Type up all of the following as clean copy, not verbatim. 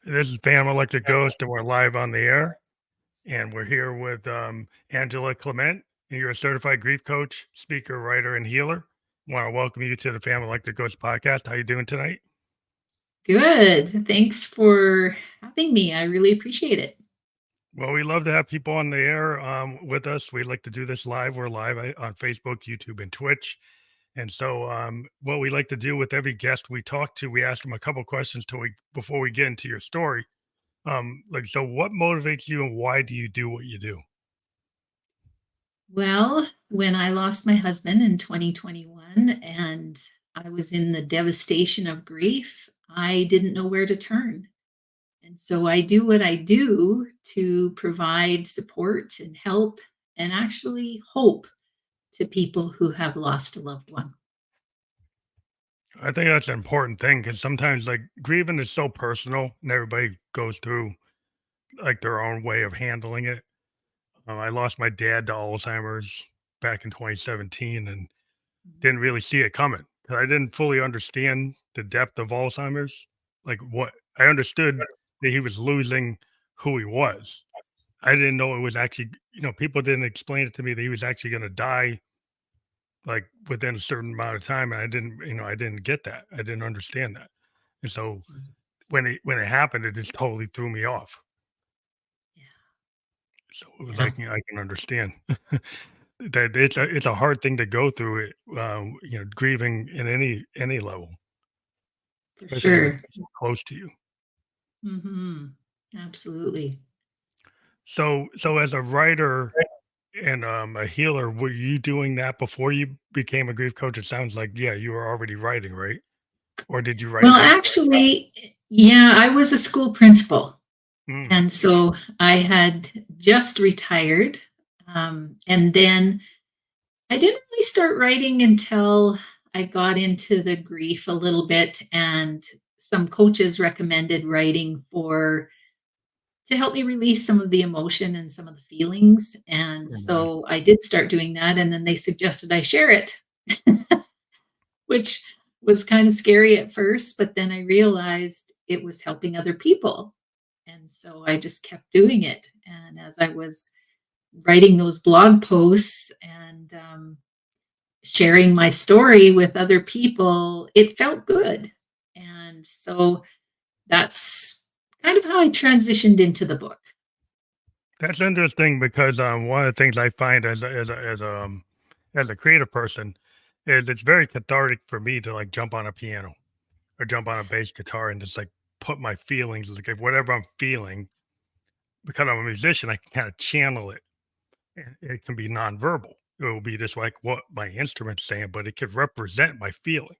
This is Pam Electric Ghost, and we're live on the air. And we're here with Angela Clement. And you're a certified grief coach, speaker, writer, and healer. I want to welcome you to the Pam Electric Ghost podcast. How you doing tonight? Good. Thanks for having me. I really appreciate it. Well, we love to have people on the air with us. We like to do this live. We're live on Facebook, YouTube, and Twitch. And so, what we like to do with every guest we talk to, we ask them a couple questions before we get into your story. So what motivates you and why do you do what you do? Well, when I lost my husband in 2021 and I was in the devastation of grief, I didn't know where to turn. And so I do what I do to provide support and help and actually hope to people who have lost a loved one. I think that's an important thing because sometimes like grieving is so personal and everybody goes through like their own way of handling it. I lost my dad to Alzheimer's back in 2017 and didn't really see it coming 'cause I didn't fully understand the depth of Alzheimer's. Like what I understood that he was losing who he was. I didn't know it was actually, people didn't explain it to me that he was actually going to die like within a certain amount of time. And I didn't get that. I didn't understand that. And so when it happened, it just totally threw me off. So it was Yeah, like, I can understand that it's a hard thing to go through it, grieving in any level, for especially when sure. it's close to you. Hmm. Absolutely. So as a writer and a healer, were you doing that before you became a grief coach? It sounds like, yeah, you were already writing, right? Or did you write Well, before? actually, yeah, I was a school principal. Mm, And so I had just retired. And then I didn't really start writing until I got into the grief a little bit. And some coaches recommended writing for to help me release some of the emotion and some of the feelings. And mhm. so I did start doing that. And then they suggested I share it, which was kind of scary at first. But then I realized it was helping other people. And so I just kept doing it. And as I was writing those blog posts and sharing my story with other people, it felt good. And so that's kind of how I transitioned into the book. That's interesting because one of the things I find as a creative person is it's very cathartic for me to like jump on a piano or jump on a bass guitar and just like put my feelings, like if whatever I'm feeling, because I'm a musician, I can kind of channel it. And it can be nonverbal. It will be just like what my instrument's saying, but it could represent my feeling.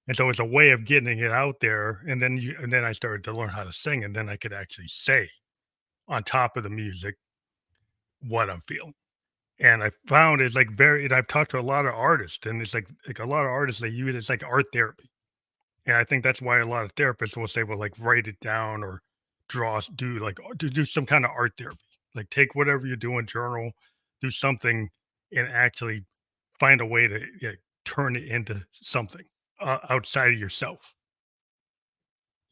And so it's a way of getting it out there. And then I started to learn how to sing, and then I could actually say on top of the music what I'm feeling. And I found it's like and I've talked to a lot of artists, and it's like a lot of artists they use it's like art therapy. And I think that's why a lot of therapists will say, well, like write it down or do some kind of art therapy. Like take whatever you're doing, journal, do something, and actually find a way to turn it into something outside of yourself.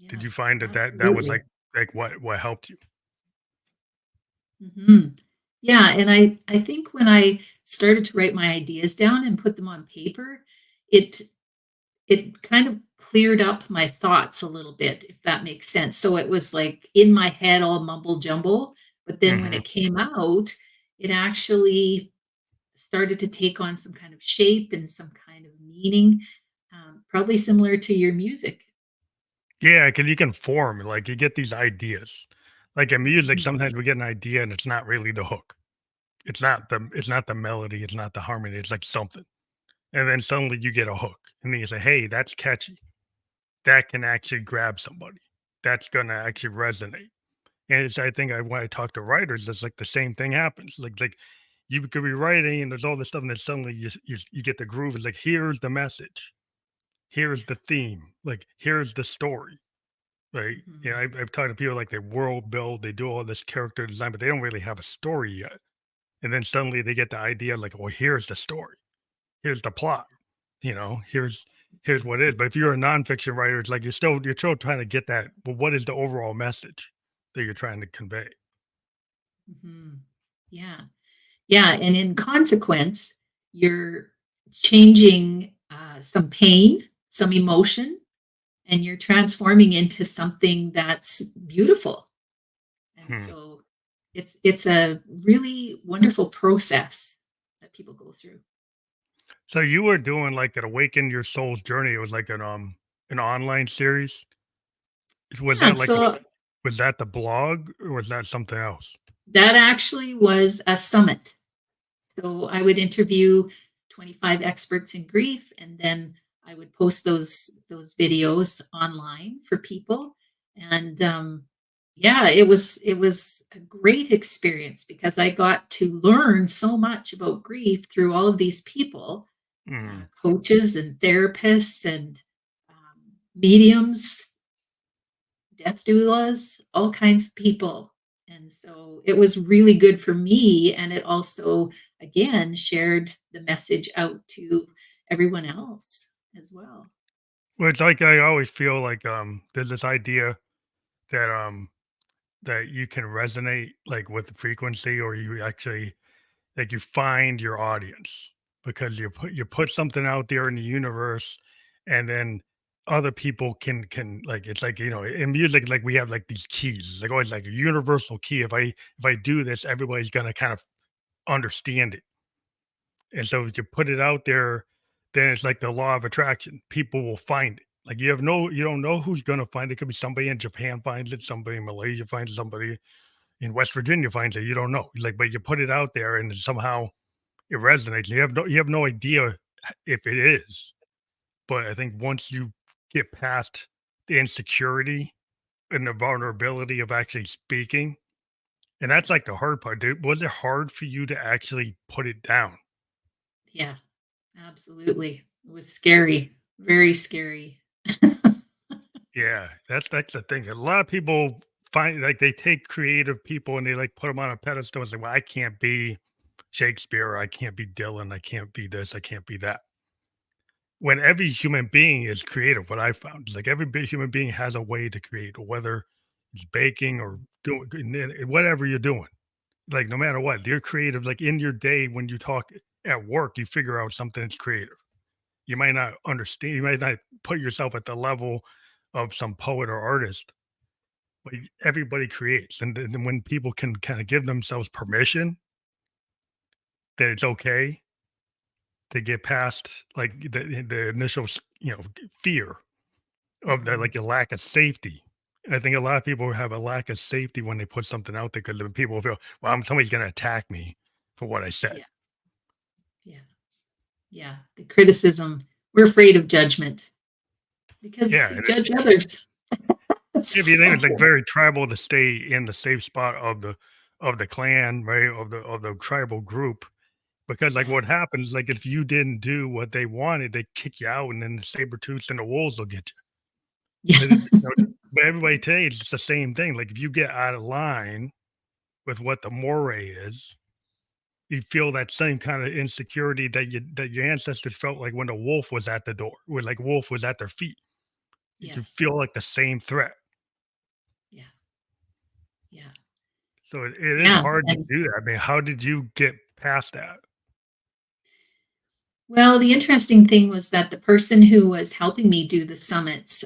Did Yeah, you find that was absolutely. like what helped you? Hmm. Yeah, and I think when I started to write my ideas down and put them on paper, it it kind of cleared up my thoughts a little bit, if that makes sense. So it was like in my head all mumble jumble, but then when Hmm. it came out, it actually started to take on some kind of shape and some kind of meaning, probably similar to your music. Yeah, because you can form like you get these ideas. Like in music, Mhm. sometimes we get an idea and it's not really the hook. It's not the melody, it's not the harmony, it's like something. And then suddenly you get a hook. And then you say, "Hey, that's catchy. That can actually grab somebody. That's gonna actually resonate." And it's I think when I talk to writers, it's like the same thing happens. Like you could be writing and there's all this stuff, and then suddenly you get the groove. It's like, here's the message. Here's the theme. Like, here's the story. Right. Mhm. I've talked to people like they world build, they do all this character design, but they don't really have a story yet. And then suddenly they get the idea like, well, here's the story. Here's the plot. Here's here's what it is. But if you're a nonfiction writer, it's like you're still trying to get that. Well, what is the overall message that you're trying to convey? Mhm. Yeah. Yeah, and in consequence, you're changing, some pain, some emotion, and you're transforming into something that's beautiful. And Hmm. so it's a really wonderful process that people go through. So you were doing like an Awaken Your Soul's Journey. It was like an online series. Was Yeah, that like so was that the blog or was that something else? that actually was a summit. So I would interview 25 experts in grief, and then I would post those videos online for people. And yeah, it was a great experience because I got to learn so much about grief through all of these people, Mm. coaches and therapists and mediums, death doulas, all kinds of people. And so it was really good for me. And it also, again, shared the message out to everyone else as well. Well, it's like I always feel like there's this idea that that you can resonate like with the frequency or you actually like you find your audience because you put something out there in the universe and then other people can like it's like in music like we have like these keys. It's like always like a universal key. If I do this, everybody's gonna kind of understand it. And so if you put it out there, then it's like the law of attraction. People will find it. Like you don't know who's gonna find it. It could be somebody in Japan finds it, somebody in Malaysia finds it, somebody in West Virginia finds it. You don't know. Like, but you put it out there and somehow it resonates. You have no idea if it is. But I think once you get past the insecurity and the vulnerability of actually speaking, and that's like the hard part, dude. Was it hard for you to actually put it down? Yeah, absolutely. It was scary, very scary. Yeah, that's the thing. A lot of people find like they take creative people and they like put them on a pedestal and say, "Well, I can't be Shakespeare, or I can't be Dylan, I can't be this, I can't be that." When every human being is creative, what I found is like every human being has a way to create, whether it's baking or doing whatever you're doing. Like no matter what, you're creative. Like in your day when you talk at work, you figure out something that's creative. You might not understand, you might not put yourself at the level of some poet or artist, but everybody creates. And then when people can kind of give themselves permission that it's okay to get past like the initial fear of that, Mhm. like a lack of safety. I think a lot of people have a lack of safety when they put something out there because people feel, well, somebody's going to attack me for what I said. Yeah, yeah, yeah. The criticism, we're afraid of judgment because Yeah, we and judge others. if you think it's like So, very tribal to stay in the safe spot of the clan, right, of the tribal group, because like yeah, what happens, like if you didn't do what they wanted, they kick you out, and then the saber tooths and the wolves will get you. yeah, But everybody today, it's the same thing. Like if you get out of line with what the moray is, you feel that same kind of insecurity that your ancestors felt like when the wolf was at the door, when like wolf was at their feet. You yes, feel like the same threat. yeah, yeah, So it is yeah. hard to And do that. I mean, how did you get past that? well, the interesting thing was that the person who was helping me do the summits,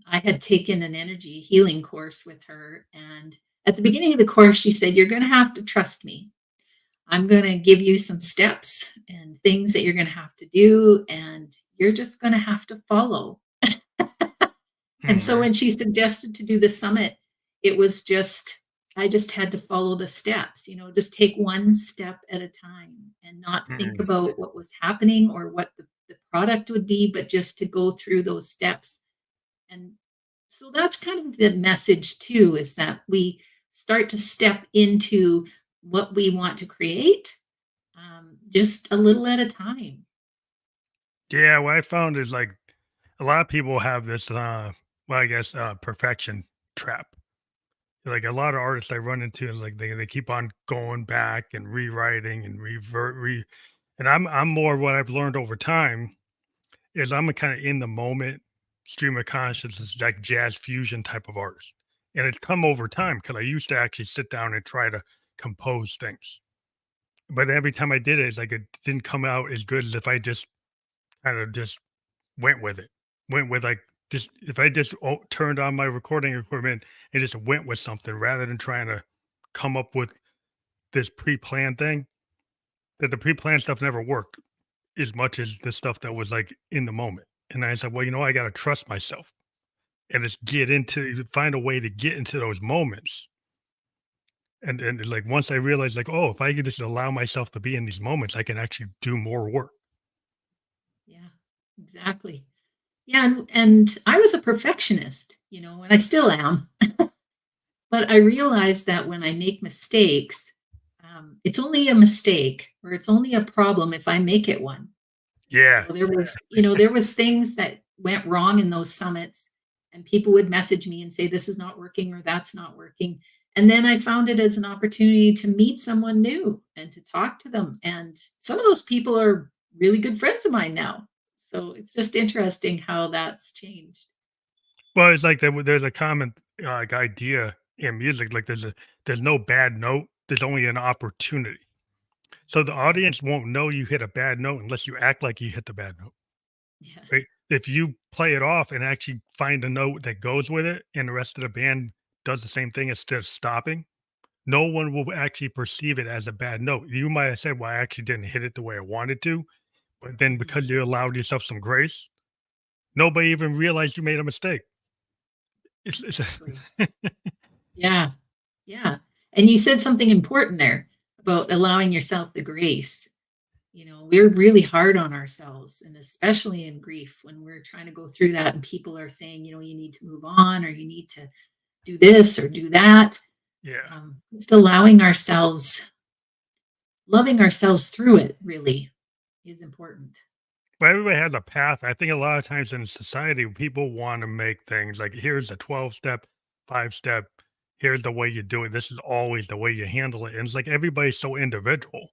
I had taken an energy healing course with her. And at the beginning of the course, she said, "You're going to have to trust me. I'm going to give you some steps and things that you're going to have to do, and you're just going to have to follow." And so Mhm, when she suggested to do the summit, it was just, I just had to follow the steps, just take one step at a time and not think mhm. about what was happening or what the product would be, but just to go through those steps. And so that's kind of the message too, is that we start to step into what we want to create, just a little at a time. Yeah, what I found is like a lot of people have this, well, I guess, perfection trap. Like a lot of artists I run into is like they keep on going back and rewriting and and I'm more what I've learned over time is I'm a kind of in the moment stream of consciousness, like jazz fusion type of artist. And it's come over time because I used to actually sit down and try to compose things. But every time I did it, it's like it didn't come out as good as if I just kind of just went with it. Went with like just if I just turned on my recording equipment and just went with something rather than trying to come up with this pre-planned thing. That the pre-planned stuff never worked as much as the stuff that was like in the moment. And I said, well, I got to trust myself and just find a way to get into those moments. And like once I realized, like, oh, if I could just allow myself to be in these moments, I can actually do more work. Yeah, exactly. Yeah, and I was a perfectionist, and I still am. But I realized that when I make mistakes, it's only a mistake or it's only a problem if I make it one. Yeah. So there was things that went wrong in those summits, and people would message me and say, "This is not working," or "That's not working." And then I found it as an opportunity to meet someone new and to talk to them. And some of those people are really good friends of mine now. So it's just interesting how that's changed. Well, it's like there's a common like idea in music, like there's no bad note, there's only an opportunity. So the Mhm. audience won't know you hit a bad note unless you act like you hit the bad note. Yeah. Right? If you play it off and actually find a note that goes with it, and the rest of the band does the same thing instead of stopping, no one will actually perceive it as a bad note. You might have said, "Well, I actually didn't hit it the way I wanted to," but then Mhm. because you allowed yourself some grace, nobody even realized you made a mistake. It's Exactly. Yeah. Yeah. And you said something important there about allowing yourself the grace. We're really hard on ourselves, and especially in grief when we're trying to go through that and people are saying, you need to move on or you need to do this or do that. yeah. Just allowing ourselves, loving ourselves through it really is important. But everybody has a path. I think a lot of times in society, people want to make things like here's a 12-step, 5-step, here's the way you do it. This is always the way you handle it. And it's like everybody's so individual.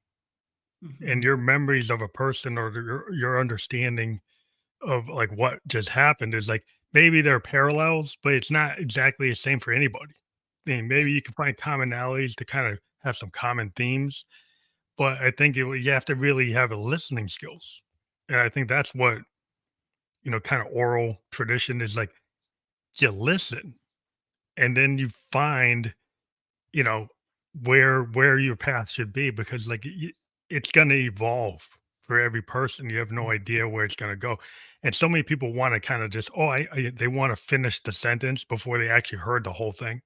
And Mhm. your memories of a person or your understanding of like what just happened is like maybe there are parallels, but it's not exactly the same for anybody. I mean, maybe Right. you can find commonalities to kind of have some common themes, but I think you have to really have a listening skills. And I think that's what, kind of oral tradition is like you listen and then you find, you know, where your path should be because like it's going to evolve for every person. You have no idea where it's going to go. And so many people want to kind of just, oh, they want to finish the sentence before they actually heard the whole thing.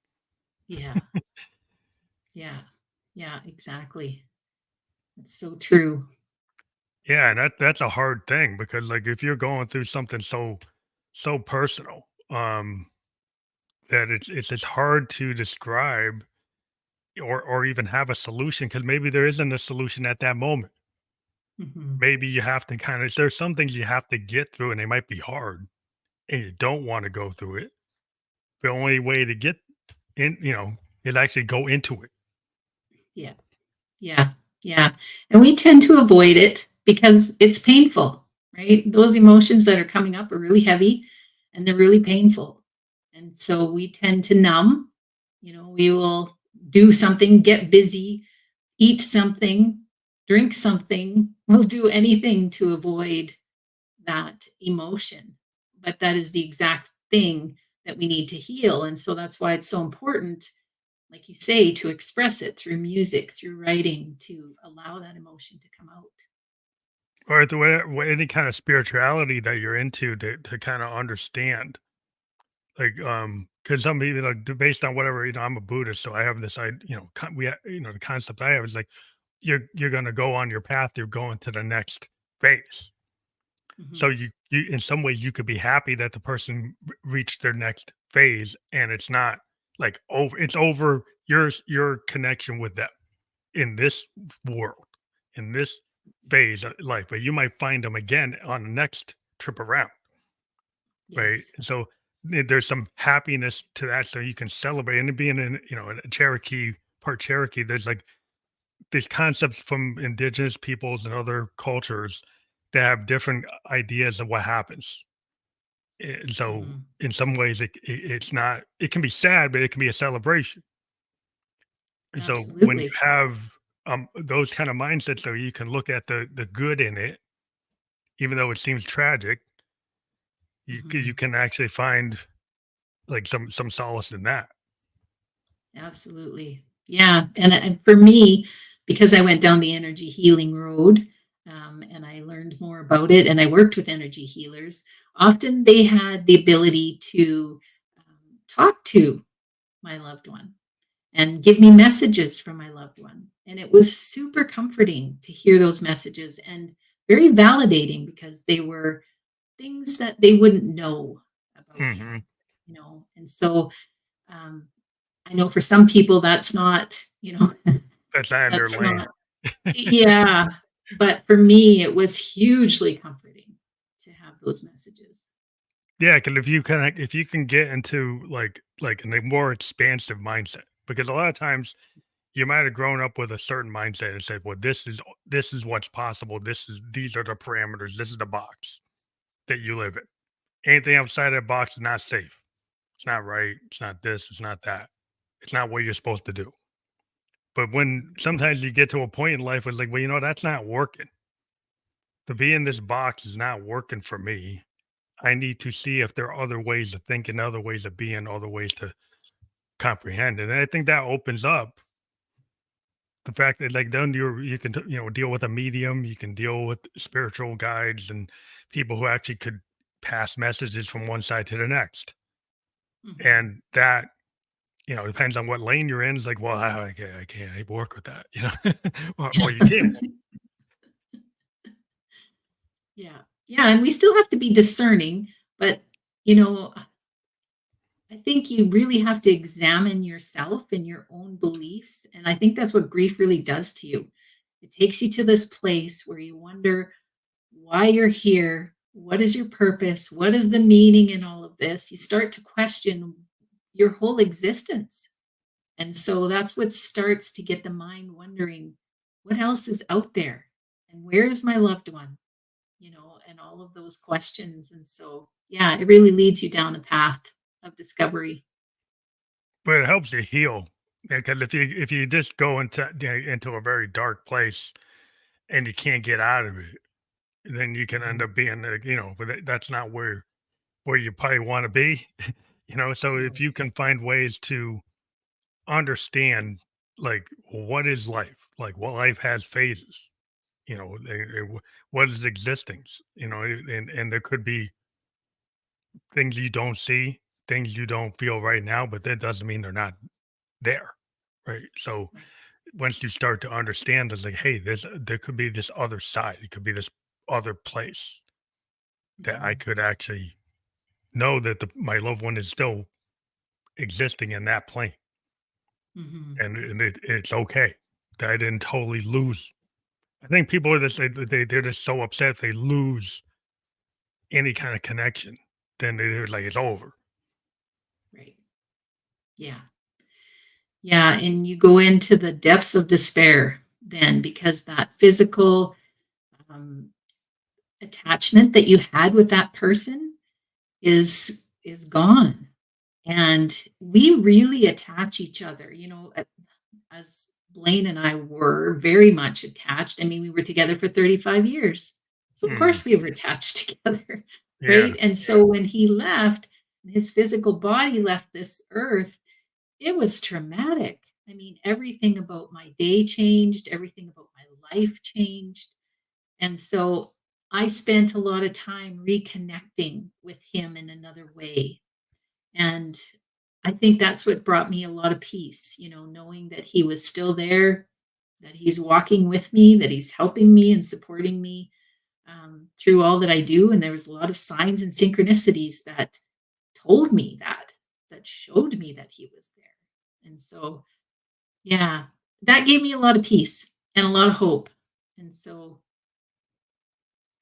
Yeah. Yeah. Yeah, exactly. It's so true. Yeah, and that's a hard thing because like if you're going through something so personal, that it's just hard to describe or even have a solution because maybe there isn't a solution at that moment. Mhm. Maybe you have to kind of there's some things you have to get through and they might be hard and you don't want to go through it. The only way to get in, is actually go into it. Yeah. Yeah, yeah. And we tend to avoid it because it's painful, right? Those emotions that are coming up are really heavy and they're really painful. And so we tend to numb. We will do something, get busy, eat something, drink something. We'll do anything to avoid that emotion. But that is the exact thing that we need to heal. And so that's why it's so important, like you say, to express it through music, through writing, to allow that emotion to come out. Or any kind of spirituality that you're into to kind of understand. Like, because some people, like, based on whatever, I'm a Buddhist, so I have this, the concept I have is like, you're gonna go on your path, you're going to the next phase. So Mhm. you in some ways you could be happy that the person reached their next phase, and it's not like over. It's over your connection with them in this world, in this phase of life. But you might find them again on the next trip around, right? Yes. And so there's some happiness to that, so you can celebrate. And being in a Cherokee part Cherokee, there's like these concepts from indigenous peoples and other cultures that have different ideas of what happens. So Mhm. in some ways, it's not. It can be sad, but it can be a celebration. And so when you Absolutely. have those kind of mindsets, so you can look at the good in it, even though it seems tragic, you Mhm. can actually find like some solace in that. Absolutely. Yeah, and for me, because I went down the energy healing road, and I learned more about it, and I worked with energy healers, often they had the ability to, talk to my loved one and give me messages from my loved one, and it was super comforting to hear those messages and very validating because they were things that they wouldn't know about Hmm. him, and so, um, I know for some people that's not, That's not in their that's lane. not, yeah, but for me, it was hugely comforting to have those messages. Yeah, because if you can get into like a more expansive mindset, because a lot of times you might have grown up with a certain mindset and said, "Well, this is what's possible. These are the parameters. This is the box that you live in. Anything outside of that box is not safe. It's not right. It's not this. It's not that. It's not what you're supposed to do." But when sometimes you get to a point in life where it's like, well, that's not working. To be in this box is not working for me. I need to see if there are other ways of thinking, other ways of being, other ways to comprehend. And I think that opens up the fact that like then you can deal with a medium, you can deal with spiritual guides and people who actually could pass messages from one side to the next. Mhm. And that depends on what lane you're in. It's like, well, I can't work with that, or you can. Yeah. Yeah, and we still have to be discerning, but, you know, I think you really have to examine yourself and your own beliefs, and I think that's what grief really does to you. It takes you to this place where you wonder why you're here, what is your purpose, what is the meaning in all of this? You start to question your whole existence. And so that's what starts to get the mind wondering, what else is out there? And where is my loved one? And all of those questions. And so, yeah, it really leads you down a path of discovery. But it helps you heal. Because if you just go into a very dark place and you can't get out of it, then you can end Mhm. up being but that's not where you probably want to be. So if No. you can find ways to understand like what is life, like what life has phases, what is existence, and there could be things you don't see, things you don't feel right now, but that doesn't mean they're not there, right? So Right. once you start to understand, it's like, hey, there could be this other side, it could be this other place that I Mhm. could actually know that my loved one is still existing in that plane, Mhm. and it's okay that I didn't totally lose. I think people are just they're just so upset if they lose any kind of connection, then they're like it's over. Right. Yeah. Yeah. And you go into the depths of despair then because that physical um, attachment that you had with that person is gone. And we really attach each other, as Blaine and I were very much attached. I mean, we were together for 35 years. So of Mhm. course we were attached together, Yeah, right? And so when he left, his physical body left this earth, it was traumatic. I mean, everything about my day changed, everything about my life changed. And so I spent a lot of time reconnecting with him in another way. And I think that's what brought me a lot of peace, knowing that he was still there, that he's walking with me, that he's helping me and supporting me through all that I do. And there was a lot of signs and synchronicities that told me that showed me that he was there. And so, yeah, that gave me a lot of peace and a lot of hope. And so,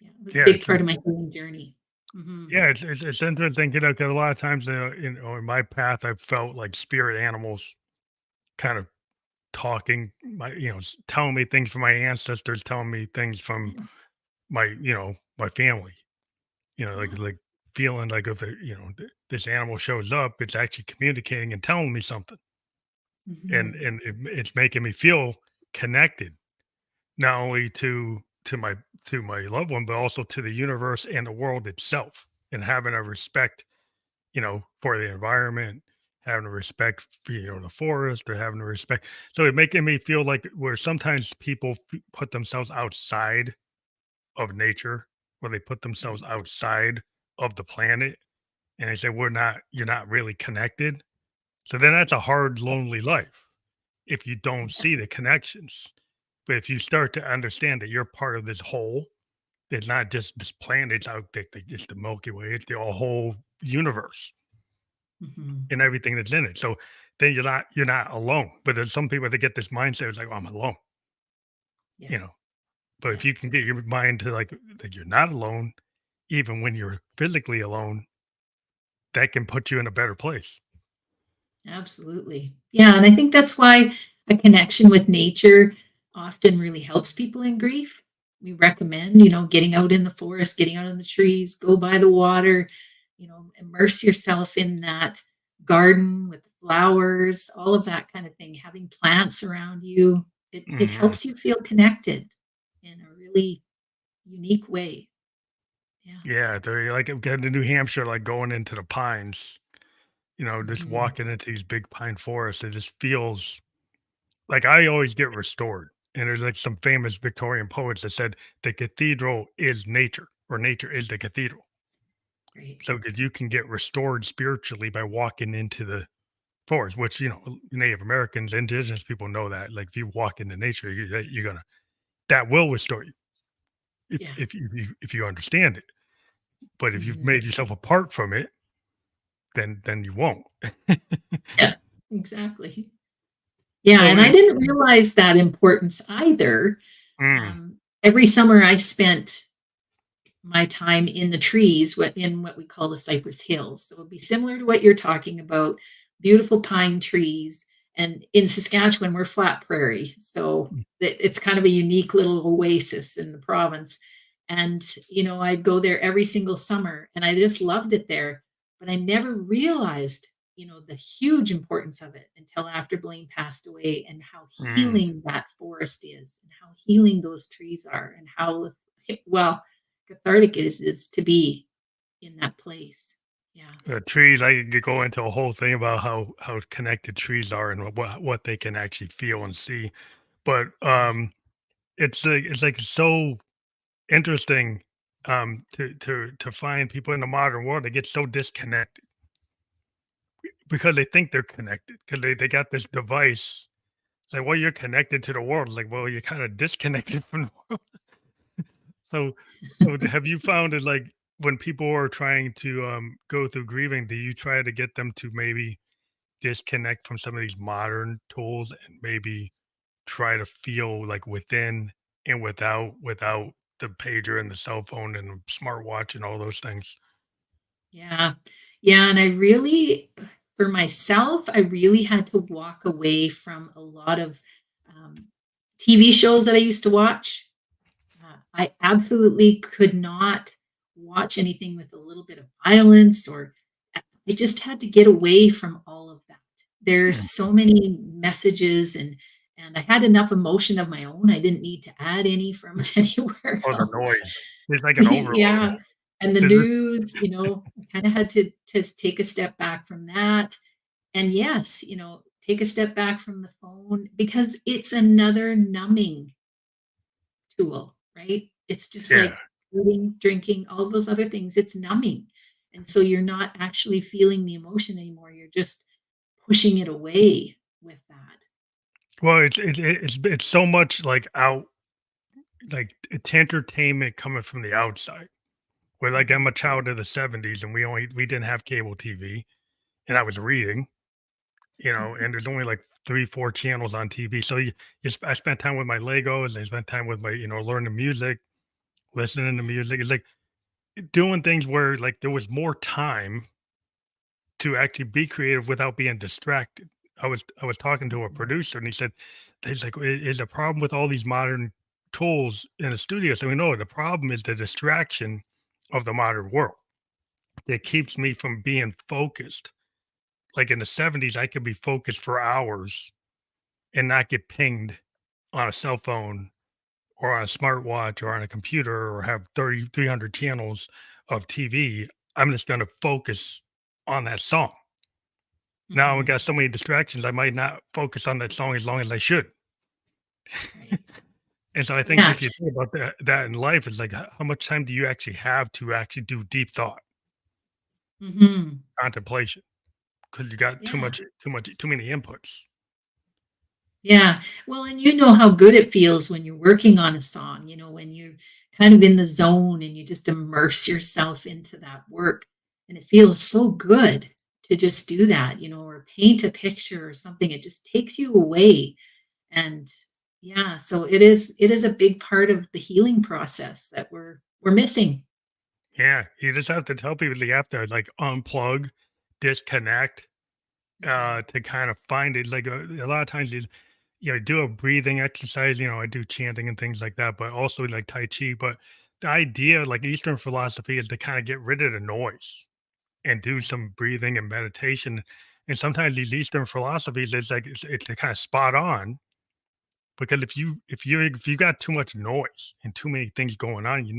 yeah, it was a yeah, big part of my healing journey. Hmm. it's interesting, 'cause a lot of times, in my path, I've felt like spirit animals kind of talking, telling me things from my ancestors, telling me things from Yeah. my, my family. Oh, Like feeling like if this animal shows up, it's actually communicating and telling me something, mhm, and it's making me feel connected not only to my loved one, but also to the universe and the world itself, and having a respect, for the environment, having a respect for the forest, or having a respect. So it making me feel like where sometimes people put themselves outside of nature, where they put themselves right. outside of the planet, and they say you're not really connected. So then that's a hard, lonely life if you don't Yeah, see the connections. But if you start to understand that you're part of this whole, it's not just this planet, it's out there, it's the Milky Way, it's the whole universe mhm, and everything that's in it. So then you're not alone. But there's some people that get this mindset, it's like, oh, I'm alone, yeah, you know. But if yeah. you can get your mind to like that you're not alone, even when you're physically alone, that can put you in a better place. Absolutely. Yeah, and I think that's why a connection with nature often really helps people in grief. We recommend, getting out in the forest, getting out in the trees, go by the water, immerse yourself in that garden with flowers, all of that kind of thing, having plants around you. It Hmm. helps you feel connected in a really unique way. Yeah. Yeah, they're like getting to New Hampshire, like going into the pines, just Mhm. walking into these big pine forests. It just feels like I always get restored. And there's like some famous Victorian poets that said the cathedral is nature, or nature is the cathedral. Great. So because you can get restored spiritually by walking into the forest, which Native Americans, indigenous people know that. Like if you walk into nature, you're gonna that will restore you if Yeah. if you understand it. But if you've Mhm. made yourself apart from it, then you won't. Yeah, exactly. Yeah, So and I it didn't realize that importance either. mm, Every summer I spent my time in the trees, in what we call the Cypress Hills. So it would be similar to what you're talking about, beautiful pine trees. And in Saskatchewan, we're flat prairie. So it's kind of a unique little oasis in the province. And, I'd go there every single summer and I just loved it there. But I never realized, the huge importance of it until after Blaine passed away and how mm. healing that forest is and how healing those trees are and how, well, cathartic it is to be in that place. Yeah. Trees, I could go into a whole thing about how connected trees are and what they can actually feel and see. But Yeah. it's like so interesting to find people in the modern world that get so disconnected because they think they're connected because they got this device. It's like, well, you're connected to the world. It's like, well, you're kind of disconnected from the world. So, have you found it like when people are trying to go through grieving, do you try to get them to maybe disconnect from some of these modern tools and maybe try to feel like within and without the pager and the cell phone and the smartwatch and all those things? Yeah. Yeah. And for myself, I really had to walk away from a lot of um, TV shows that I used to watch. I absolutely could not watch anything with a little bit of violence or I just had to get away from all of that. There's Mm. so many messages and I had enough emotion of my own. I didn't need to add any from anywhere Or the else. noise. It's like an overload. Yeah. And the Is it? news, I kind of had to take a step back from that. And yes, take a step back from the phone because it's another numbing tool, right? It's just Yeah. like eating, drinking, all those other things. It's numbing. And so you're not actually feeling the emotion anymore. You're just pushing it away with that. Well, it's so much like like it's entertainment coming from the outside. Where like I'm Mhm. a child of the '70s and we didn't have cable TV, and I was reading, and there's only like 3, 4 channels on TV. So I spent time with my Legos. I spent time with my, learning music, listening to Yeah. music. It's like doing things where like there was more time to actually be creative without being distracted. I was talking to a Mhm. producer and he's like, "Is a problem with all these modern." tools in the studio. So we know the problem is the distraction of the modern world that keeps me from being focused. Like in the 70s, I could be focused for hours and not get pinged on a cell phone or on a smartwatch or on a computer or have 300 channels of TV. I'm just going to focus on that song. Now we Mhm. got so many distractions, I might not focus on that song as long as I should. Right. And so I think Yeah. if you think about that in life, it's like how much time do you actually have to actually do deep thought, Mhm. contemplation? Because you got Yeah. too many inputs. Yeah. Well, and you know how good it feels when you're working on a song, when you're kind of in the zone and you just immerse yourself into that work. And it feels so good to just do that, or paint a picture or something. It just takes you away. And yeah, so it is a big part of the healing process that we're missing. Yeah, you just have to tell people you have to like unplug, disconnect, Mhm. to kind of find it. Like a lot of times, do a breathing exercise. I do chanting and things like that, but also like Tai Chi. But the idea, like Eastern philosophy, is to kind of get rid of the noise and do Right. some breathing and meditation. And sometimes these Eastern philosophies, it's kind of spot on because if you got too much noise and too many things going on, you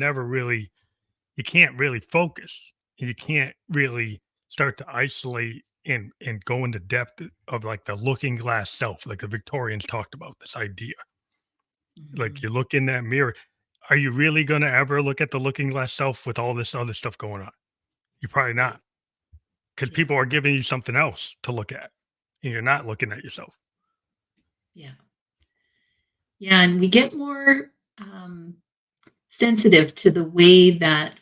can't really focus. You can't really start to isolate and go into depth of like the looking glass self, like the Victorians talked about this idea. Like you Mhm. look in that mirror. Are you really gonna ever look at the looking glass self with all this other stuff going on? You're probably not, Right. because Yeah. people are giving you something else to look at, and you're not looking at yourself. Yeah. Yeah. And we get more um, sensitive to the way that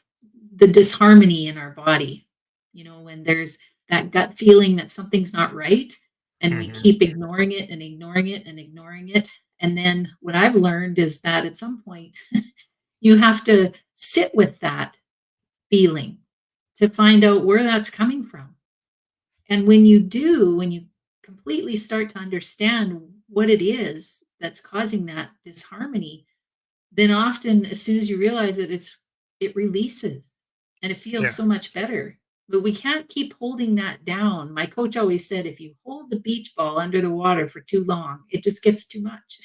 the disharmony in our body, when there's that gut feeling that something's not right, and we Mhm. keep ignoring it and ignoring it and ignoring it. And then what I've learned is that at some point, you have to sit with that feeling to find out where that's coming from. And when you do, when you completely start to understand what it is that's causing that disharmony, then often as soon as you realize it, it releases and it feels Yeah, so much better. But we can't keep holding that down. My coach always said if you hold the beach ball under the water for too long, it just gets too much.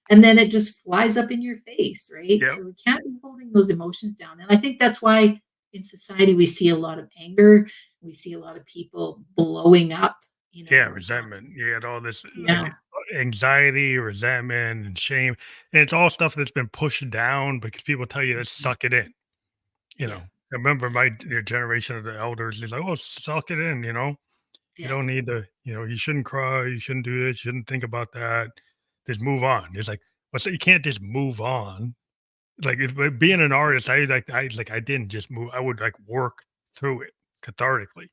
And then it just flies up in your face, right? yep, So we can't be holding those emotions down. And I think that's why in society we see a lot of anger, we see a lot of people blowing up, yeah, resentment. You had all this, like, yeah. anxiety, resentment, and shame, and it's all stuff that's been pushed down because people tell you to Mhm. suck it in, you know? Yeah. I remember your generation of the elders, he's like, "Oh, suck it in," you know? "You Yeah. don't need to, you shouldn't cry, you shouldn't do this, you shouldn't think about that, just move on." It's like, well, so you can't just move on. Like, being an artist, I didn't just move, I would, like, work through it cathartically.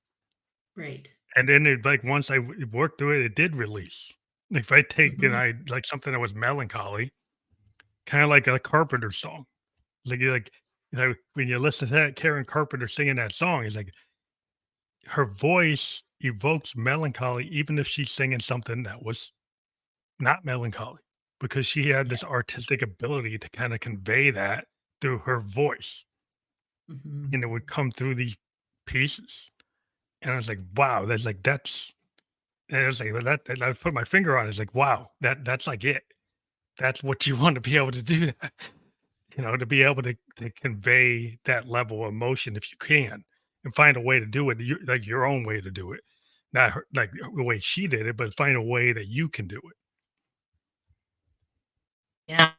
Right. And then once I worked through it, it did release. Like, if I take and Mhm. I like something that was melancholy, kinda like a Carpenter song. When you listen to that Karen Carpenter singing that song, it's like her voice evokes melancholy even if she's singing something that was not melancholy, because she had Yeah. this artistic ability to kinda convey that through her voice, Mhm. and it would come through these pieces. And I was like, "Wow," that's and I was like, well, that I put my finger on it, it's like, "Wow, that's like it." That's what you want to be able to do that, to be able to convey that level of emotion if you can, and find a way to do it, like your own way to do it. Not like the way she did it, but find a way that you can do it. Yeah.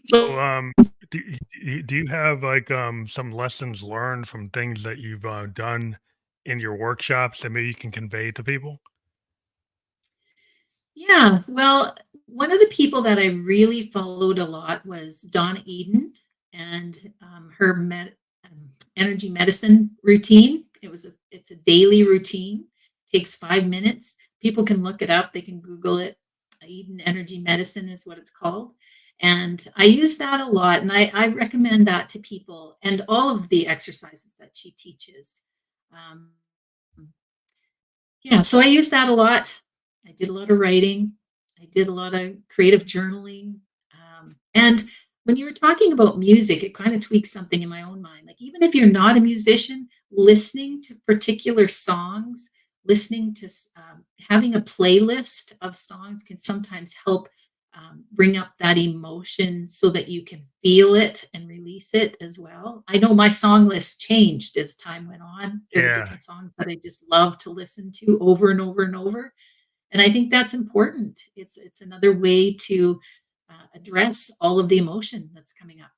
So, do you have like some lessons learned from things that you've done in your workshops that maybe you can convey to people? Yeah, well, one of the people that I really followed a lot was Donna Eden and her energy medicine routine. It's a daily routine. Takes 5 minutes. People can look it up. They can Google it. Eden Energy Medicine is what it's called. And I use that a lot, and I recommend that to people and all of the exercises that she teaches. Um, yeah, so I use that a lot. I did a lot of writing. I did a lot of creative journaling. And when you were talking about music, it kind of tweaks something in my own mind. Like, even if you're not a musician, listening to particular songs, listening to having a playlist of songs can sometimes help bring up that emotion so that you can feel it and release it as well. I know my song list changed as time went on. There were Yeah. different songs that I just love to listen to over and over and over, and I think that's important. It's another way to address all of the emotion that's coming up.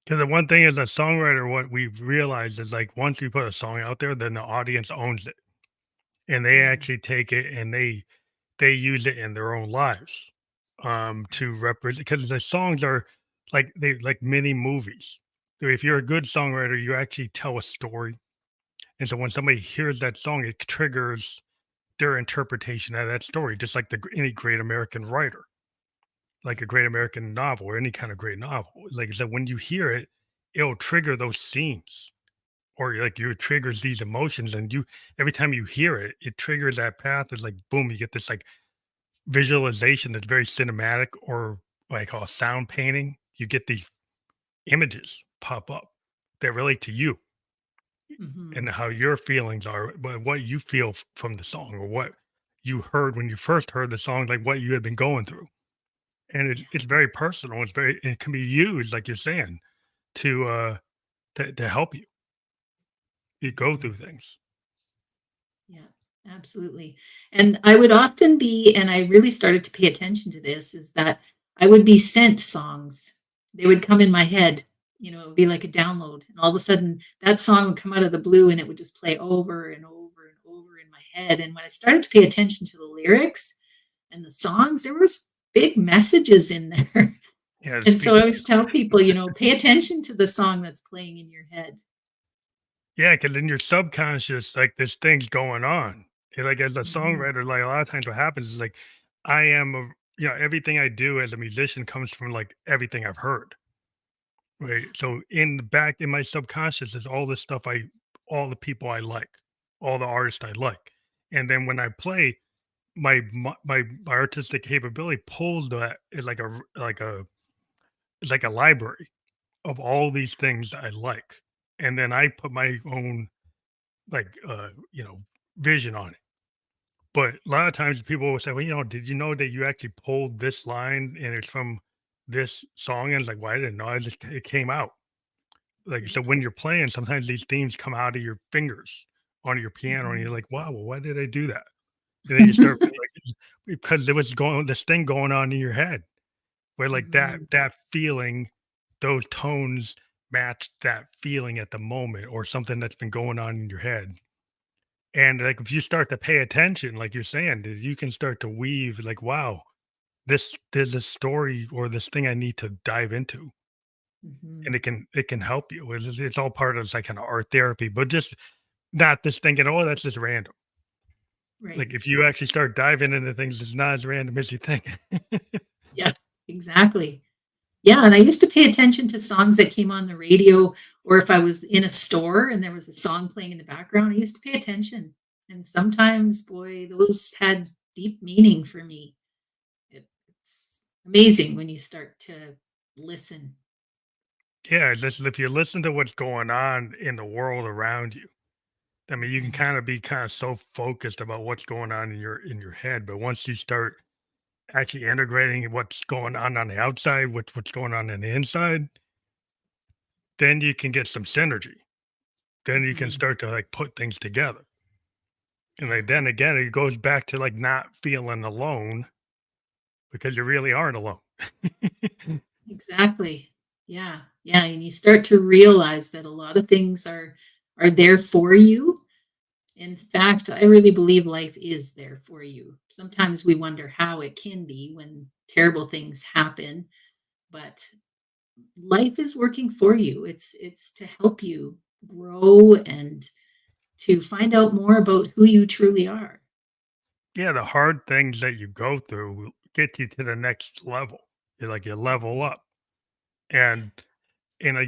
Because the one thing as a songwriter, what we've realized is like once we put a song out there, then the audience owns it, and they Mm, actually take it and they use it in their own lives, to represent. Because the songs are like mini movies. So if you're a good songwriter, you actually tell a story, and so when somebody hears that song, it triggers their interpretation of that story, just like any great American writer, like yeah. a great American novel or any kind of great novel. Like I said, when you hear it, it'll trigger those scenes or like you triggers these emotions, and you every time you hear it, it triggers that path. It's like boom, you get this like visualization that's very cinematic, or what I call sound painting. You get these images pop up that relate to you and Hmm. how your feelings are, what you feel from the song, or what you heard when you first heard the song, like what you had been going through. And Yeah. it's very personal. It can be used, like you're saying, to to help you go Hmm. through things. Yeah, absolutely. And I would often be, and I really started to pay attention to this, is that I would be sent songs. They would come in my head, it would be like a download. And all of a sudden, that song would come out of the blue and it would just play over and over and over in my head. And when I started to pay attention to the lyrics and the songs, there was big messages in there. Yeah, to And so speak. I always tell people, pay attention to the song that's playing in your head. Yeah, because in your subconscious, like this thing's going on. And, like as a Hmm. songwriter, like a lot of times what happens is like I am a everything I do as a musician comes from like everything I've heard. Right. So in the back in my subconscious is all the stuff all the people I like, all the artists I like. And then when I play, my artistic capability pulls that is like it's like a library of all these things that I like. And then I put my own like vision on it. But a lot of times people will say, well, did you know that you actually pulled this line and it's from this song? And it's like, well, I didn't know. It came out. Like, Yeah. so when you're playing, sometimes these themes come out of your fingers on your piano, and you're Hmm. like, "Wow, well, why did I do that?" And then you start like, because there was this thing going on in your head where like Hmm. that feeling, those tones match that feeling at the moment, or something that's been going on in your head. And like if you start to pay attention, like you're saying, you can start to weave like, "Wow, there's a story or this thing I need to dive into." And Hmm. it can help you. It's all part of like kind of art therapy, but just not this thinking, "Oh, that's just random." Right. Like, if you actually start diving into things, it's not as random as you think. Yeah, exactly. Yeah, and I used to pay attention to songs that came on the radio, or if I was in a store and there was a song playing in the background, I used to pay attention. And sometimes, boy, those had deep meaning for me. It's amazing when you start to listen. Yeah, listen, if you listen to what's going on in the world around you, I mean, you can Mhm. kinda be kinda so focused about what's going on in your head, but once you start actually integrating what's going on the outside with what's going on the inside, then you can get some synergy. Then you can Mhm. start to, like, put things together. And, Yeah, like, then again, it goes back to, like, not feeling alone because you really aren't alone. exactly. Yeah. Yeah, and you start to realize that a lot of things are there for you. In fact, I really believe life is there for you. Sometimes we wonder how it can be when terrible things happen, but life is working for you. It's to help you grow and to find out more about who you truly are. Yeah, the hard things that you go through will get you to the next level. You level Mhm. up, and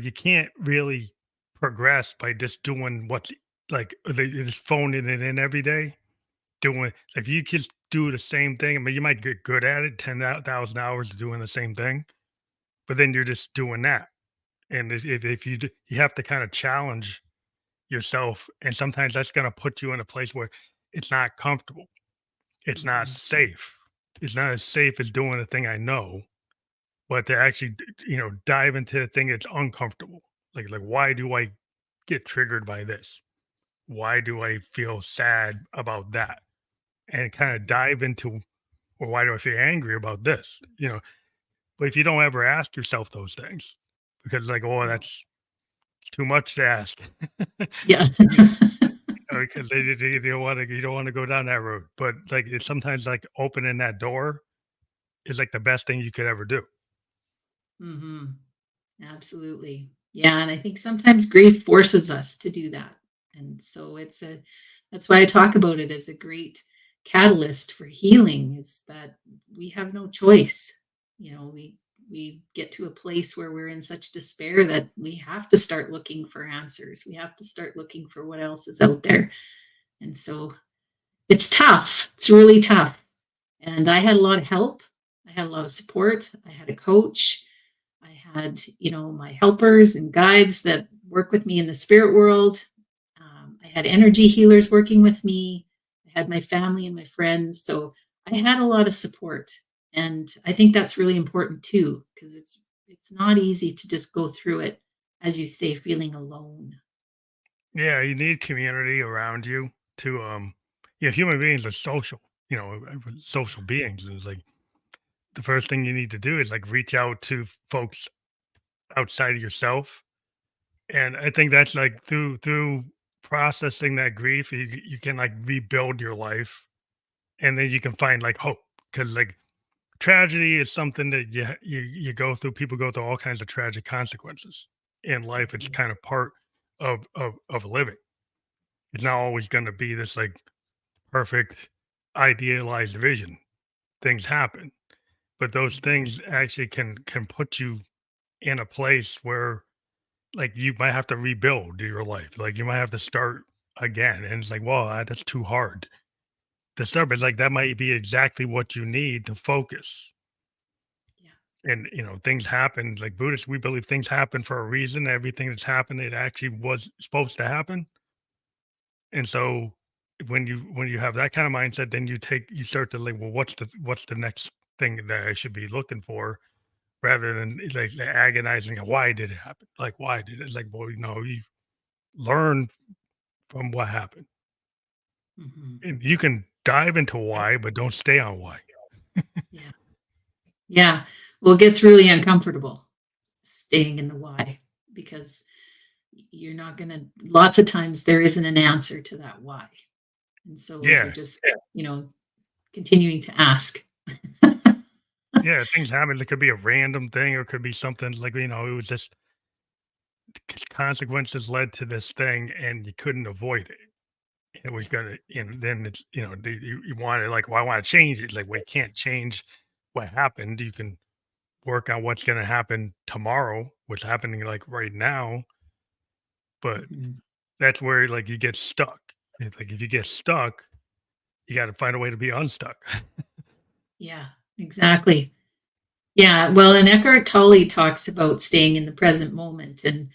you can't really progress by just doing what's like just phoning it in every day. Doing if you just do the same thing. I mean, you might get good at it, 10,000 hours doing the same thing, but then you're just doing that. And if you you have to kind of challenge yourself, and sometimes that's going to put you in a place where it's not comfortable, it's not Mhm. safe, it's not as safe as doing the thing I know, but to actually dive into the thing that's uncomfortable. Like why do I get triggered by this? Why do I feel sad about that? And kind of Mhm. dive into, or why do I feel angry about this? But if you don't ever ask yourself those things, because like, oh, No. that's too much to ask. Yeah. Because you don't want to, go down that road. But like, it's sometimes like opening that door is like the best thing you could ever do. Mhm. Absolutely. Yeah, and I think sometimes grief forces us to do that. And so that's why I talk about it as a great catalyst for healing is that we have no choice. We get to a place where we're in such despair that we have to start looking for answers. We have to start looking for what else is out there. And so it's tough. It's really tough. And I had a lot of help. I had a lot of support. I had a coach. I had, my helpers and guides that work with me in the spirit world. I had energy healers working with me. I had my family and my friends. So I had a lot of support. And I think that's really important too, because it's not easy to just go through it, as you say, feeling alone. Yeah, you need community around you to human beings are social, social beings. And it's like the first thing you need to do is like reach out to folks outside of yourself. And I think that's like through processing that grief, you can like rebuild your life, and then you can find like hope. Because like tragedy is something that you go through. People go through all kinds of tragic consequences in life. It's Mhm. kind of part of living. It's not always going to be this like perfect idealized vision. Things happen, but those Mhm. things actually can put you in a place where like you might have to rebuild your life. Like you might have to start again. And it's like, well, that's too hard to start. But it's like that might be exactly what you need to focus. Yeah. And things happen. Like Buddhists, we believe things happen for a reason. Everything that's happened, it actually was supposed to happen. And so when you have that kind of mindset, then you start to like, well, what's the next thing that I should be looking for, rather than like agonizing, why did it happen? Like why did it? It's like, well, you learn from what happened. Mhm. And you can dive into why, but don't stay on why. Yeah. Yeah. Well, it gets really uncomfortable staying in the why because you're not going to, lots of times there isn't an answer to that why. And so you're Yeah. just, continuing to ask. Yeah. Things happen. It could be a random thing, or it could be something like, it was just consequences led to this thing and you couldn't avoid it. It was Yeah. gonna, then it's, you want to like, well, I want to change it. Like, we can't change what happened. You can work on what's going to happen tomorrow, what's happening like right now, but Mhm. that's where like you get stuck. It's like if you get stuck, you got to find a way to be unstuck. Yeah, exactly. Yeah, well, and Eckhart Tolle talks about staying in the present moment, and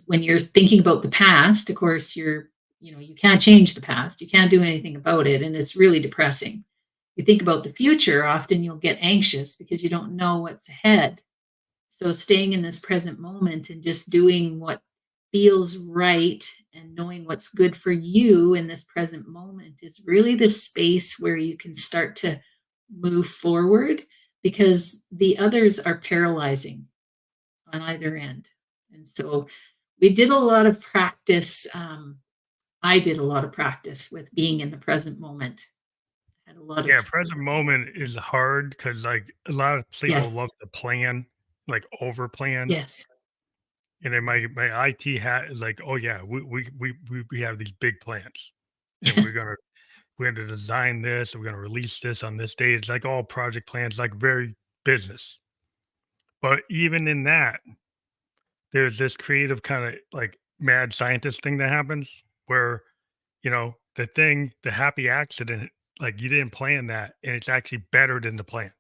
when you're thinking about the past, of course, you can't change the past. You can't do anything about it, and it's really depressing. You think about the future, often you'll get anxious because you don't know what's ahead. So staying in this present moment and just doing what feels right and knowing what's good for you in this present moment is really the space where you can start to move forward because the others are paralyzing on either end. And so we did a lot of practice. I did a lot of practice with being in the present moment. Had a lot Yeah, of, present moment is hard because like a lot of yeah, people love to plan, like over plan. yes. And then my IT hat is like, oh yeah, we have these big plans, and we're gonna design this, we're gonna release this on this date. It's like all project plans, like very business. But even in that, there's this creative kind of like mad scientist thing that happens where, the happy accident Like you didn't plan that, and it's actually better than the plan.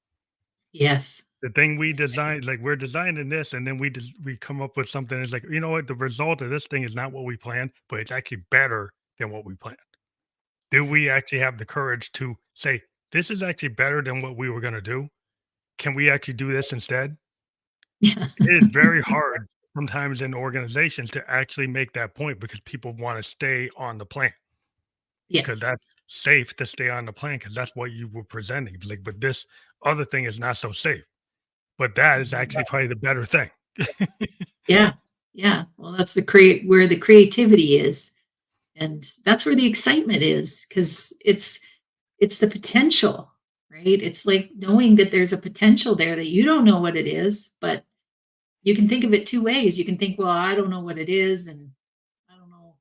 Yes. The thing we Right. designed, like we're designing this, and then we come up with something. It's like, you know what? The result of this thing is not what we planned, but it's actually better than what we planned. Do Yeah. we actually have the courage to say, this is actually better than what we were going to do? Can we actually do this instead? Yeah. It is very hard sometimes in organizations to actually make that point because people want to stay on the plan Yeah. because that's safe to stay on the plan because that's what you were presenting. Like, but this other thing is not so safe. But that is Mhm. actually probably the better thing. Yeah. Yeah. Well, that's the create where the creativity is. And that's where the excitement is because it's the potential, right? It's like knowing that there's a potential there that you don't know what it is, but you can think of it two ways. You can think, well, I don't know what it is, and I don't know,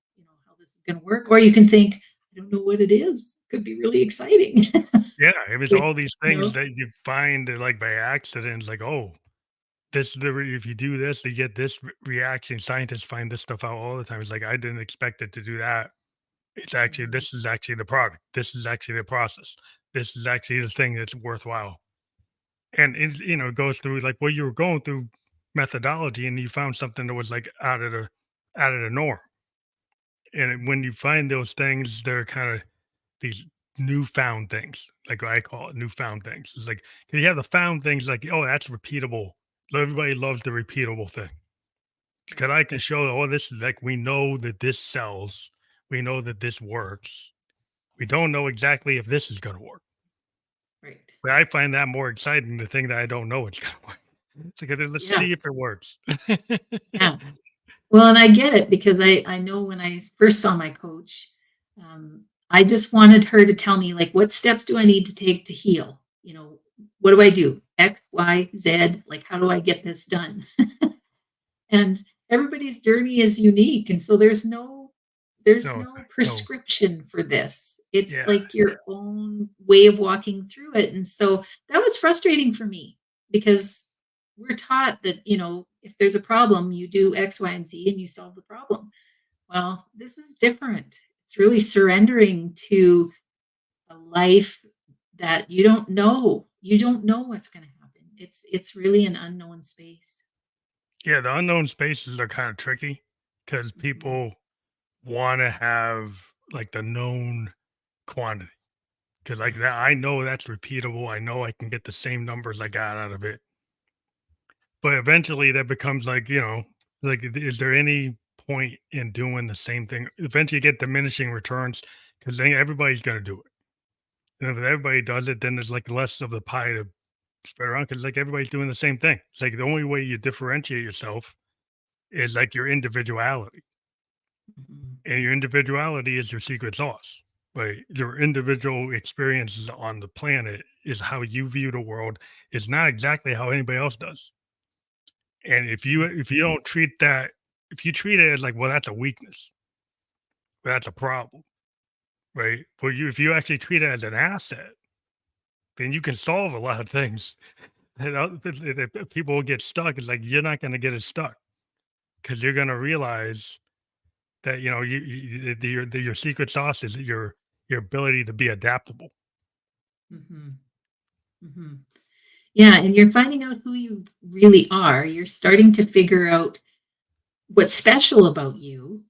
how this is going to work. Or you can think, I don't know what it is. Could be really exciting. Yeah, it was Which, all these you things know, that you find like by accident. Like, oh, this is if you do this, you get this reaction. Scientists find this stuff out all the time. It's like I didn't expect it to do that. It's actually Mhm. this is actually the product. This is actually the process. This is actually the thing that's worthwhile. And it, goes through like what you were going through methodology, and you found something that was like out of the norm. And when you find those things, they're kind of these newfound things, like I call it newfound things. It's like 'cause you have the found things like, oh, that's repeatable. Everybody loves the repeatable thing. Because Right. I can show, oh, this is like we know that this sells. We know that this works. We don't know exactly if this is going to work. Right. But I find that more exciting, the thing that I don't know it's going to work. It's like, let's Yeah. see if it works. Yeah. Well, and I get it because I know when I first saw my coach, I just wanted her to tell me like what steps do I need to take to heal? What do I do? X, Y, Z. Like how do I get this done? And everybody's journey is unique, and so there's No, no no. prescription for this. It's Yeah. like your own way of walking through it. And so that was frustrating for me because we're taught that, if there's a problem, you do X, Y, and Z and you solve the problem. Well, this is different. It's really surrendering to a life that you don't know. You don't know what's going to happen. It's really an unknown space. Yeah. The unknown spaces are kind of tricky because Mhm. people want to have like the known quantity. Because like Yeah. that, I know that's repeatable. I know I can get the same numbers I got out of it. But eventually that becomes like, like, is there any point in doing the same thing? Eventually you get diminishing returns because then everybody's going to do it. And if everybody does it, then there's like less of the pie to spread around because like everybody's doing the same thing. It's like the only way you differentiate yourself is like your individuality. Mhm. And your individuality is your secret sauce. Right. Your individual experiences on the planet is how you view the world, is not exactly how anybody else does. And if you don't treat that, if you treat it as like, well, that's a weakness, that's a problem, right? But if you actually treat it as an asset, then you can solve a lot of things. And if people get stuck, it's like you're not going to get as stuck because you're going to realize that your secret sauce is your ability to be adaptable. Mhm. Mhm. Yeah, and you're finding out who you really are. You're starting to figure out what's special about you,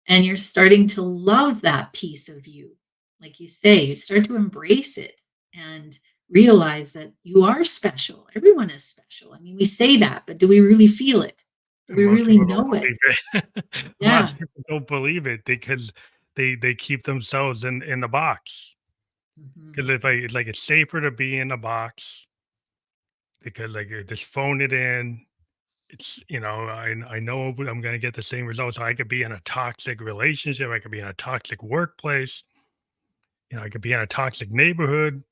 and you're starting to love that piece of you. Like you say, you start to embrace it and realize that you are special. Everyone is special. I mean, we say that, but do we really feel it? Do And we most really people don't know it? believe it. A lot of Yeah. people don't believe it because they keep themselves in the box. Because Mhm. if I like, it's safer to be in a box because like you just phone it in. It's I know I'm gonna get the same results. I could be in a toxic relationship. I could be in a toxic workplace. I could be in a toxic neighborhood.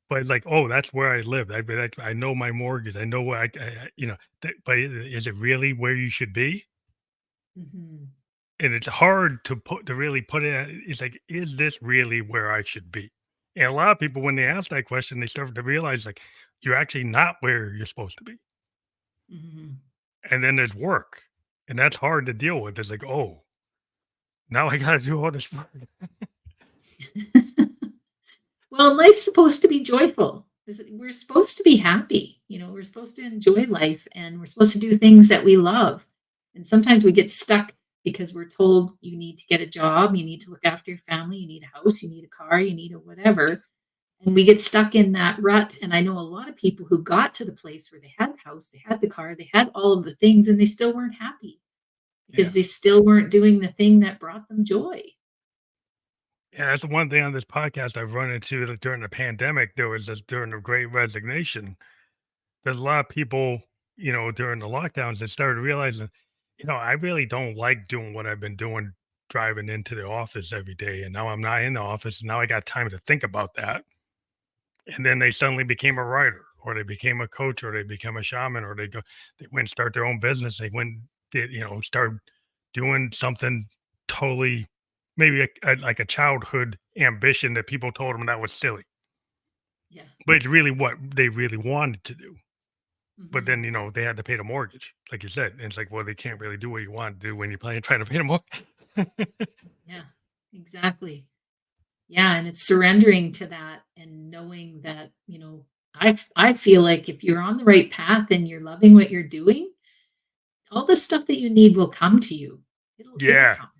But it's like, oh, that's where I live. I know my mortgage. I know where but is it really where you should be? Mhm. And it's hard to really put it it's like, "Is this really where I should be?" And a lot of people, when they ask that question, they start to realize, like, you're actually not where you're supposed to be. Mhm. And then there's work, and that's hard to deal with. It's like, "Oh, now I gotta do all this work." Well, life's supposed to be joyful. We're supposed to be happy. We're supposed to enjoy life and we're supposed to do things that we love. And sometimes we get stuck because we're told you need to get a job, you need to look after your family, you need a house, you need a car, you need a whatever. And we get stuck in that rut. And I know a lot of people who got to the place where they had the house, they had the car, they had all of the things, and they still weren't happy because Yeah. they still weren't doing the thing that brought them joy. Yeah, that's the one thing on this podcast I've run into that during the pandemic. There was this during the Great Resignation. There's a lot of people, during the lockdowns that started realizing, I really don't like doing what I've been doing, driving into the office every day. And now I'm not in the office. And now I got time to think about that. And then they suddenly became a writer, or they became a coach, or they become a shaman, or they went and start their own business. They went, did, start doing something totally, maybe like a childhood ambition that people told them that was silly, Yeah. but it's really what they really wanted to do. But Hmm. then, they had to pay the mortgage, like you said. And it's like, well, they can't really do what you want to do when you're trying to pay the mortgage. Yeah, exactly. Yeah, and it's surrendering to that and knowing that, I feel like if you're on the right path and you're loving what you're doing, all the stuff that you need will come to you. It'll Yeah. come.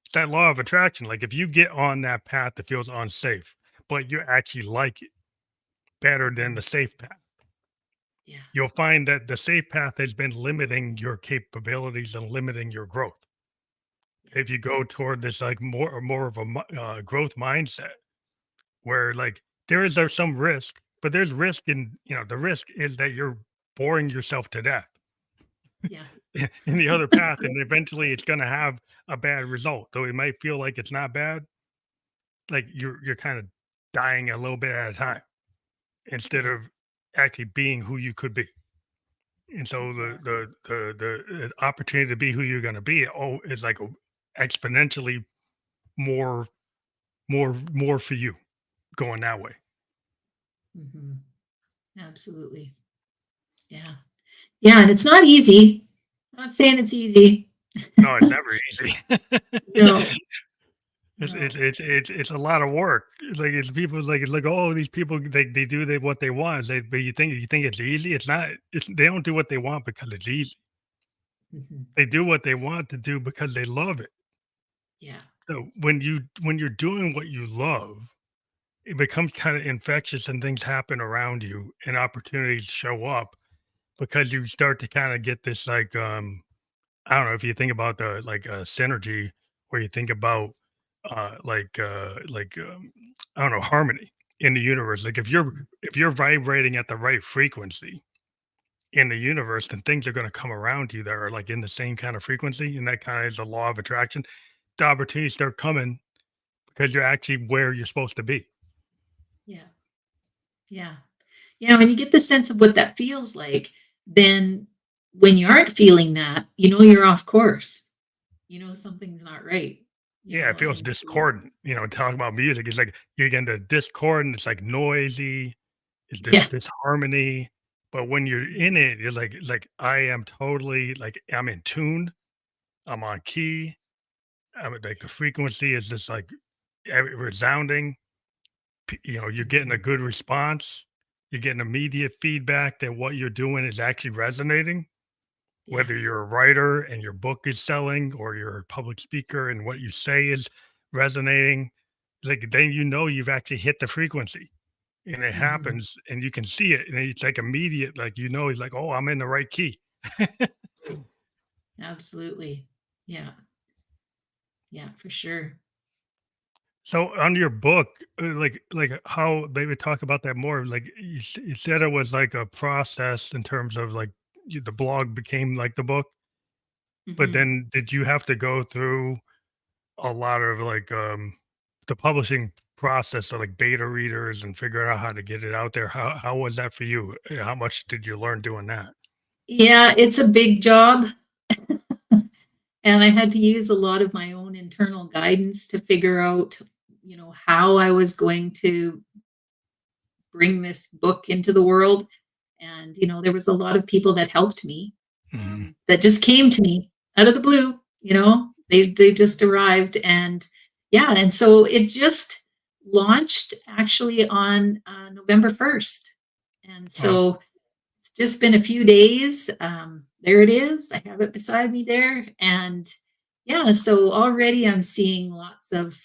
It's that law of attraction. Like if you get on that path that feels unsafe, but you actually like it better than Mhm. the safe path, Yeah. you'll find that the safe path has been limiting your capabilities and limiting your growth. Yeah. If you go toward this like more of a growth mindset, where like there's some risk, but there's risk in the risk is that you're boring yourself to death Yeah. in the other path, and eventually it's going to have a bad result. Though it might feel like it's not bad, like you're kind of dying a little bit at a time instead Yeah. of actually being who you could be. And so Exactly. the opportunity to be who you're going to be, is like exponentially more more for you going that way. Hmm. Absolutely. Yeah. Yeah, and it's not easy. I'm not saying it's easy. No, it's never easy. No. It's No. it's a lot of work. It's like it's like, oh, these people they do what they want. But you think it's easy. It's not. It's they don't do what they want because it's easy. Hmm. They do what they want to do because they love it. Yeah. So when you're doing what you love, it becomes kind of infectious and things happen around you and opportunities show up because you start to kind of get this like I don't know if you think about the like synergy where you think about I don't know, harmony in the universe. Like if you're vibrating at the right frequency in the universe, then things are going to come around you that are like in the same kind of frequency, and that kind of is the law of attraction. The opportunities start coming because you're actually where you're supposed to be. Yeah. Yeah. Yeah. When you get the sense of what that feels like, then when you aren't feeling that, you're off course. Something's not right. Yeah, it feels And so, discordant. Talking about music, it's like you're getting the discordant. It's like noisy. It's this yeah. disharmony. But when you're in it, you're like, I am totally like I'm in tune. I'm on key. I'm like the frequency is just like resounding. You're getting a Mhm. good response. You're getting immediate feedback that what you're doing is actually resonating. Whether Yes. you're a writer and your book is selling, or you're a public speaker and what you say is resonating, it's like then you've actually hit the frequency. And it Mhm. happens and you can see it and it's like immediate, like he's like, oh, I'm in the right key. Absolutely. Yeah. Yeah, for sure. So on your book, like how maybe talk about that more. Like you said, it was like a process in terms of like the blog became like the book, but Mhm. then did you have to go through a lot of like the publishing process of like beta readers and figuring out how to get it out there? How was that for you? How much did you learn doing that? Yeah, it's a big job, and I had to use a lot of my own internal guidance to figure out, how I was going to bring this book into the world. And, there was a lot of people that helped me, Hmm. that just came to me out of the blue. They just arrived, and yeah, and so it just launched actually on November 1st. And Awesome. so it's just been a few days. There it is. I have it beside me there. And yeah, so already I'm seeing lots of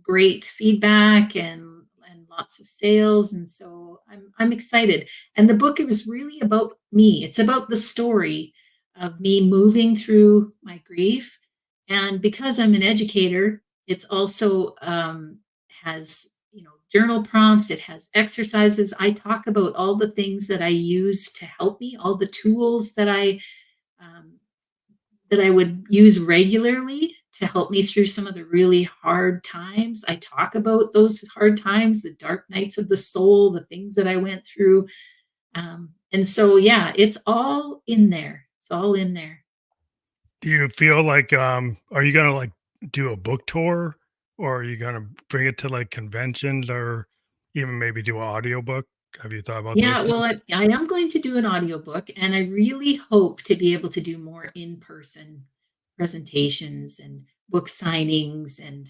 great feedback and lots of sales, and so I'm excited. And the book, it was really about me. It's about the story of me moving through my grief, and because I'm an educator, it's also has journal prompts. It has exercises. I talk about all the things that I use to help me, all the tools um, that I would use regularly to help me through some of the really hard times. I talk about those hard times, the dark nights of the soul, the things that I went through. And so, yeah, it's all in there. It's all in there. Do you feel like, are you gonna like do a book tour, or are you gonna bring it to like conventions, or even maybe do an audiobook? Have you thought about those Yeah, well, things? I am going to do an audiobook, and I really hope to be able to do more in-person presentations and book signings and,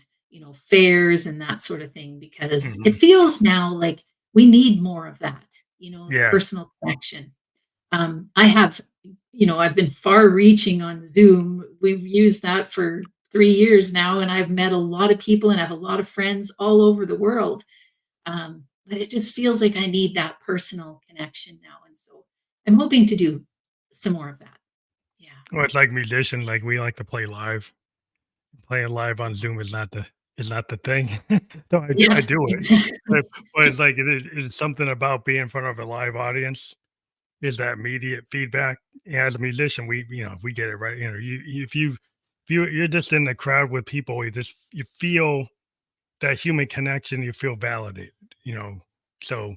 fairs and that sort of thing, because it Mhm. feels now like we need more of that, the Yeah. personal connection. I have, I've been far reaching on Zoom. We've used that for 3 years now, and I've met a lot of people and I have a lot of friends all over the world. But it just feels like I need that personal connection now. And so I'm hoping to do some more of that. Yeah. Well, it's like musicians, like we like to play live. Playing live on Zoom is not the thing. No, I Yeah, do it, exactly. but it's like it's something about being in front of a live audience is that immediate feedback. As a musician, we get it right. You're just in the crowd with people, you feel that human connection, you feel validated, you know. So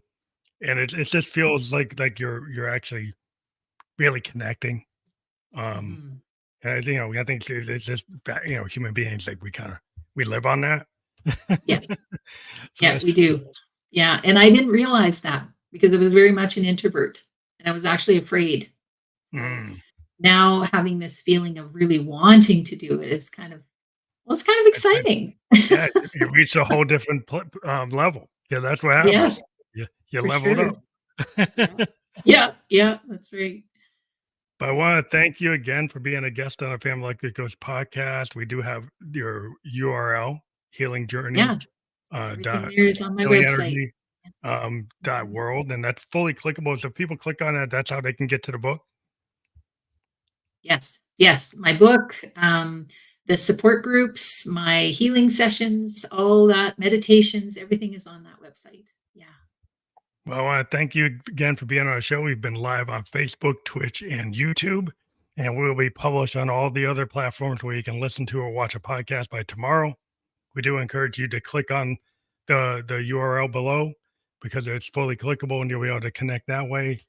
and it just feels like you're actually really connecting. Um Mhm. and I think it's just that, human beings, like we live on that. Yeah. So Yeah, that's we do. Yeah. And I didn't realize that because I was very much an introvert and I was actually afraid. So mm, now having this feeling of really wanting to do it is well, it's kind of that's it. exciting. Yeah, you reach a whole different level. Yeah, that's what happens. Yes, You for leveled sure. up. Yeah. Yeah. Yeah. That's right. But I want to thank you again for being a guest on a Family Like It Goes podcast. We do have your URL, healing journey, Yeah. Everything dot there is on my healing website. energy, dot Mhm. world, and that's fully clickable. So if people click on that, that's how they can get to the book. Yes. Yes. My book, the support groups, my healing sessions, all that, meditations, everything is on that website. Yeah. Well, I want to thank you again for being on our show. We've been live on Facebook, Twitch, and YouTube, and we'll be published on all the other platforms where you can listen to or watch a podcast by tomorrow. We do encourage you to click on the URL below because it's fully clickable and you'll be able to connect that way.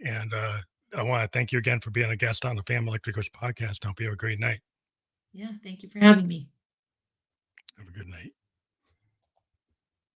And I want to thank you again for being a guest on the Family Electricals podcast. I hope you have a great night. Yeah. Thank you for having me. Have a good night.